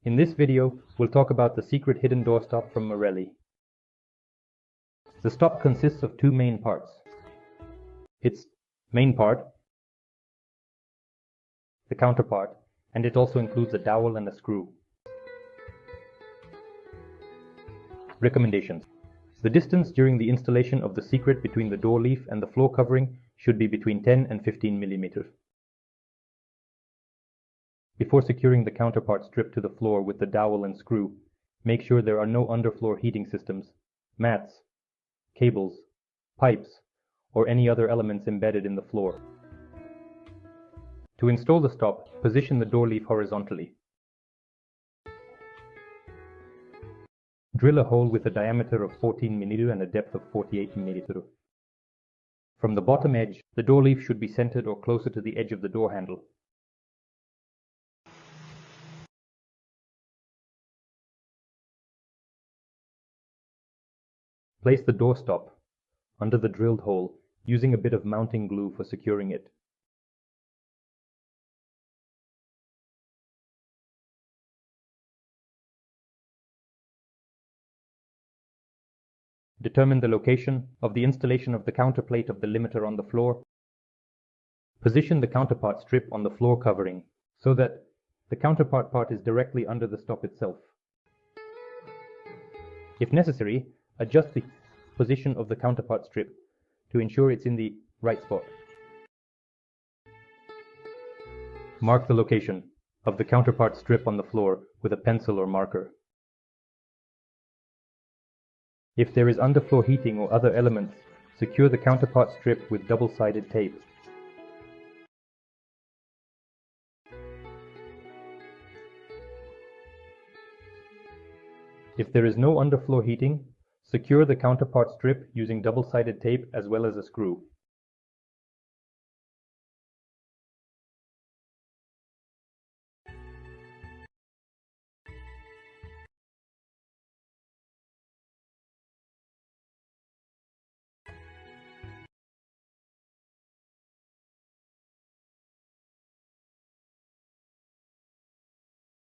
In this video, we'll talk about the secret hidden door stop from Morelli. The stop consists of two main parts. Its main part, the counterpart, and it also includes a dowel and a screw. Recommendations. The distance during the installation of the secret between the door leaf and the floor covering should be between 10 and 15 millimeters. Before securing the counterpart strip to the floor with the dowel and screw, make sure there are no underfloor heating systems, mats, cables, pipes, or any other elements embedded in the floor. To install the stop, position the door leaf horizontally. Drill a hole with a diameter of 14 mm and a depth of 48 mm. From the bottom edge, the door leaf should be centered or closer to the edge of the door handle. Place the door stop under the drilled hole, using a bit of mounting glue for securing it. Determine the location of the installation of the counterplate of the limiter on the floor. Position the counterpart strip on the floor covering so that the counterpart part is directly under the stop itself. If necessary, adjust the position of the counterpart strip to ensure it's in the right spot. Mark the location of the counterpart strip on the floor with a pencil or marker. If there is underfloor heating or other elements, secure the counterpart strip with double-sided tape. If there is no underfloor heating, secure the counterpart strip using double-sided tape as well as a screw.